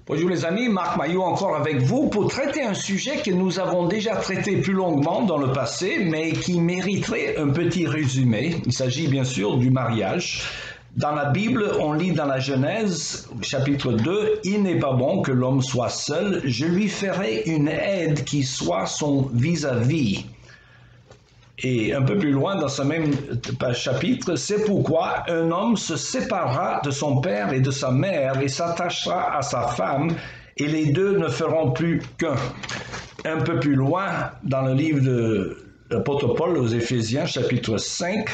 Bonjour les amis, Marc Maillot encore avec vous pour traiter un sujet que nous avons déjà traité plus longuement dans le passé, mais qui mériterait un petit résumé. Il s'agit bien sûr du mariage. Dans la Bible, on lit dans la Genèse, chapitre 2, « Il n'est pas bon que l'homme soit seul, je lui ferai une aide qui soit son vis-à-vis. » Et un peu plus loin dans ce même chapitre, « C'est pourquoi un homme se séparera de son père et de sa mère et s'attachera à sa femme, et les deux ne feront plus qu'un. » Un peu plus loin, dans le livre de l'apôtre Paul aux Éphésiens, chapitre 5,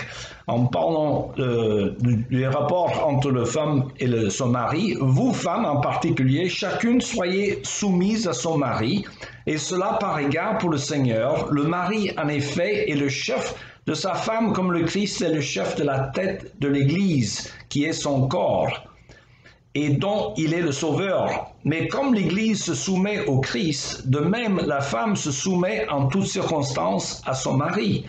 en parlant du rapport entre la femme et son mari, « Vous, femmes en particulier, chacune soyez soumise à son mari, et cela par égard pour le Seigneur. Le mari, en effet, est le chef de sa femme comme le Christ est le chef de la tête de l'Église, qui est son corps, et dont il est le sauveur. Mais comme l'Église se soumet au Christ, de même la femme se soumet en toutes circonstances à son mari.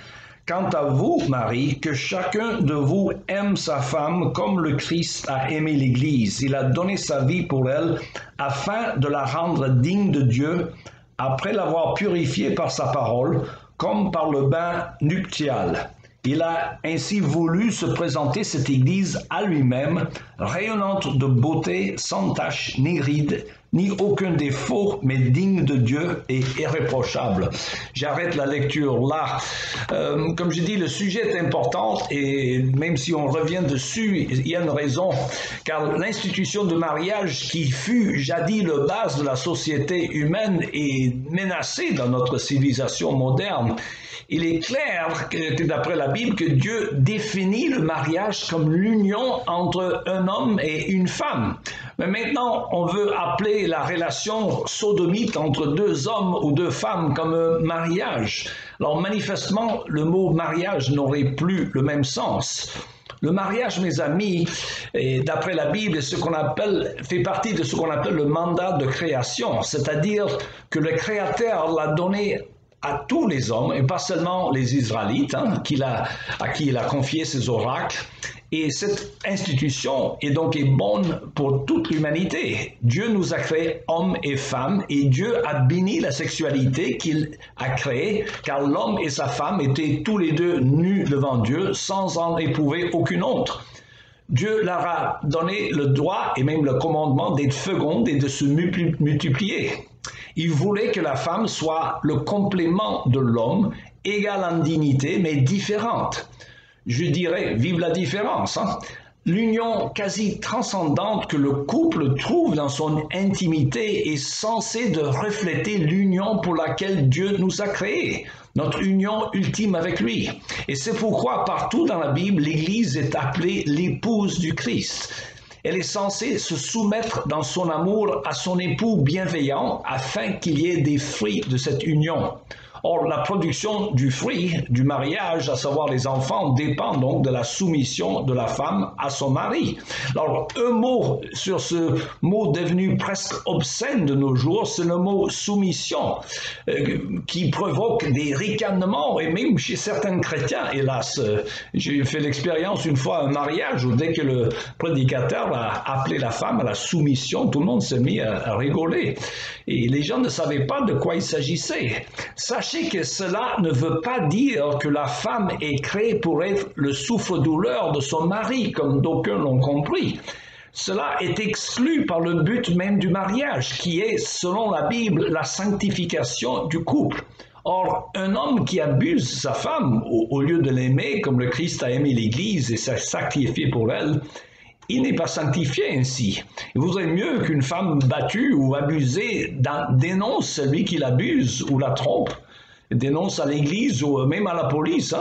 Quant à vous, Marie, que chacun de vous aime sa femme comme le Christ a aimé l'Église. Il a donné sa vie pour elle afin de la rendre digne de Dieu, après l'avoir purifiée par sa parole, comme par le bain nuptial. Il a ainsi voulu se présenter cette Église à lui-même, rayonnante de beauté, sans tache ni ride, ni aucun défaut, mais digne de Dieu et irréprochable. J'arrête la lecture là. Comme je dis, le sujet est important et même si on revient dessus, il y a une raison, car l'institution de mariage qui fut jadis le base de la société humaine est menacée dans notre civilisation moderne. Il est clair que d'après la Bible que Dieu définit le mariage comme l'union entre un homme et une femme. Mais maintenant, on veut appeler la relation sodomite entre deux hommes ou deux femmes comme un mariage. Alors manifestement, le mot mariage n'aurait plus le même sens. Le mariage, mes amis, d'après la Bible, fait partie de ce qu'on appelle le mandat de création, c'est-à-dire que le Créateur l'a donné à tous les hommes, et pas seulement les Israélites, à qui il a confié ses oracles. Et cette institution est donc bonne pour toute l'humanité. Dieu nous a créés hommes et femmes, et Dieu a béni la sexualité qu'il a créée, car l'homme et sa femme étaient tous les deux nus devant Dieu, sans en éprouver aucune autre. Dieu leur a donné le droit et même le commandement d'être féconde et de se multiplier. Il voulait que la femme soit le complément de l'homme, égale en dignité, mais différente. Je dirais, vive la différence. L'union quasi transcendante que le couple trouve dans son intimité est censée de refléter l'union pour laquelle Dieu nous a créés, notre union ultime avec lui. Et c'est pourquoi partout dans la Bible, l'Église est appelée l'épouse du Christ. Elle est censée se soumettre dans son amour à son époux bienveillant afin qu'il y ait des fruits de cette union. Or, la production du fruit du mariage, à savoir les enfants, dépend donc de la soumission de la femme à son mari. Alors, un mot sur ce mot devenu presque obscène de nos jours, c'est le mot soumission, qui provoque des ricanements, et même chez certains chrétiens, hélas. J'ai fait l'expérience une fois à un mariage où dès que le prédicateur a appelé la femme à la soumission, tout le monde s'est mis à rigoler. Et les gens ne savaient pas de quoi il s'agissait. Sachez que cela ne veut pas dire que la femme est créée pour être le souffre-douleur de son mari, comme d'aucuns l'ont compris. Cela est exclu par le but même du mariage, qui est, selon la Bible, la sanctification du couple. Or, un homme qui abuse sa femme, au lieu de l'aimer, comme le Christ a aimé l'Église et s'est sacrifié pour elle, il n'est pas sanctifié ainsi. Il vaudrait mieux qu'une femme battue ou abusée dénonce celui qui l'abuse ou la trompe, dénonce à l'Église ou même à la police,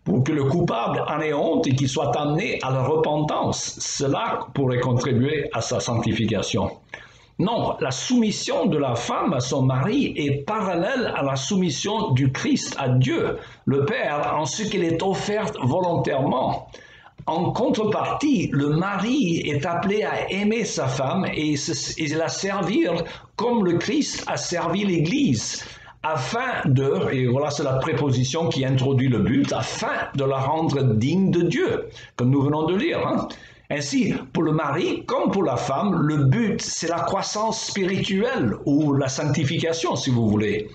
pour que le coupable en ait honte et qu'il soit amené à la repentance. Cela pourrait contribuer à sa sanctification. Non, la soumission de la femme à son mari est parallèle à la soumission du Christ à Dieu, le Père, en ce qu'elle est offerte volontairement. En contrepartie, le mari est appelé à aimer sa femme et la servir comme le Christ a servi l'Église, afin de, et voilà c'est la préposition qui introduit le but, afin de la rendre digne de Dieu, comme nous venons de lire. Ainsi, pour le mari comme pour la femme, le but, c'est la croissance spirituelle ou la sanctification, si vous voulez.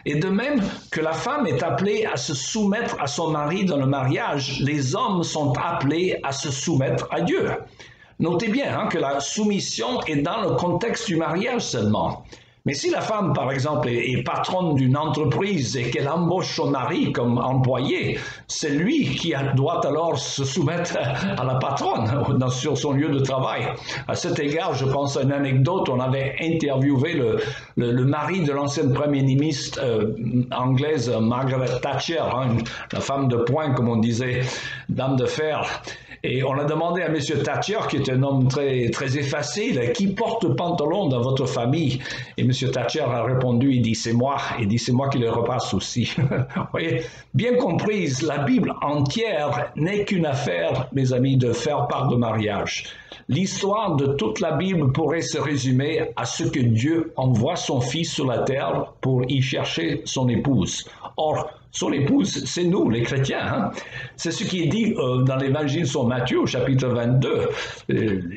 Et de même que la femme est appelée à se soumettre à son mari dans le mariage, les hommes sont appelés à se soumettre à Dieu. Notez bien que la soumission est dans le contexte du mariage seulement. Mais si la femme, par exemple, est patronne d'une entreprise et qu'elle embauche son mari comme employé, c'est lui qui doit alors se soumettre à la patronne sur son lieu de travail. À cet égard, je pense à une anecdote. On avait interviewé le mari de l'ancienne première ministre anglaise, Margaret Thatcher, la femme de poing, comme on disait, dame de fer. Et on a demandé à M. Thatcher, qui est un homme très, très effacé, qui porte le pantalon dans votre famille? Et M. Thatcher a répondu, il dit, c'est moi. Il dit, c'est moi qui le repasse aussi. Vous voyez, bien comprise, la Bible entière n'est qu'une affaire, mes amis, de faire part de mariage. L'histoire de toute la Bible pourrait se résumer à ce que Dieu envoie son Fils sur la terre pour y chercher son épouse. Or, son épouse, c'est nous, les chrétiens. C'est ce qui est dit dans l'évangile selon Matthieu, au chapitre 22.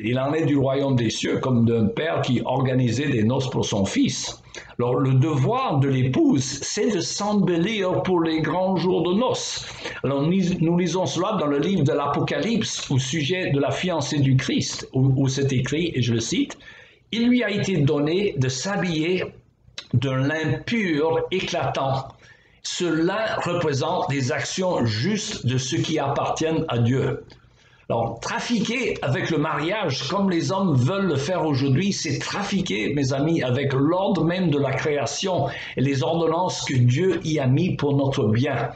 Il en est du royaume des cieux comme d'un père qui organisait des noces pour son fils. Alors, le devoir de l'épouse, c'est de s'embellir pour les grands jours de noces. Alors, nous lisons cela dans le livre de l'Apocalypse au sujet de la fiancée du Christ, où c'est écrit, et je le cite, « Il lui a été donné de s'habiller d'un lin pur éclatant. » Cela représente des actions justes de ceux qui appartiennent à Dieu. Alors, trafiquer avec le mariage, comme les hommes veulent le faire aujourd'hui, c'est trafiquer, mes amis, avec l'ordre même de la création et les ordonnances que Dieu y a mis pour notre bien.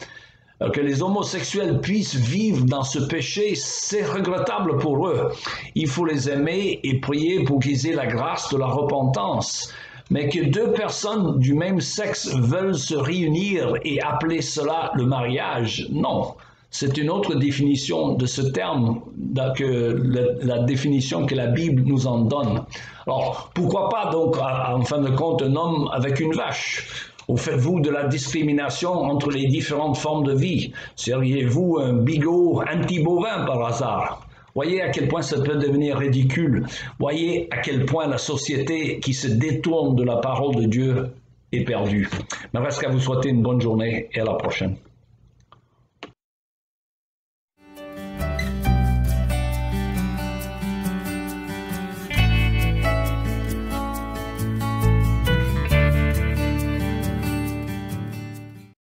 Que les homosexuels puissent vivre dans ce péché, c'est regrettable pour eux. Il faut les aimer et prier pour qu'ils aient la grâce de la repentance. Mais que deux personnes du même sexe veulent se réunir et appeler cela le mariage, non. C'est une autre définition de ce terme, la définition que la Bible nous en donne. Alors, pourquoi pas donc, en fin de compte, un homme avec une vache? Ou faites-vous de la discrimination entre les différentes formes de vie? Seriez-vous un bigot anti-bovin par hasard? Voyez à quel point ça peut devenir ridicule. Voyez à quel point la société qui se détourne de la parole de Dieu est perdue. Il me reste qu'à vous souhaiter une bonne journée et à la prochaine.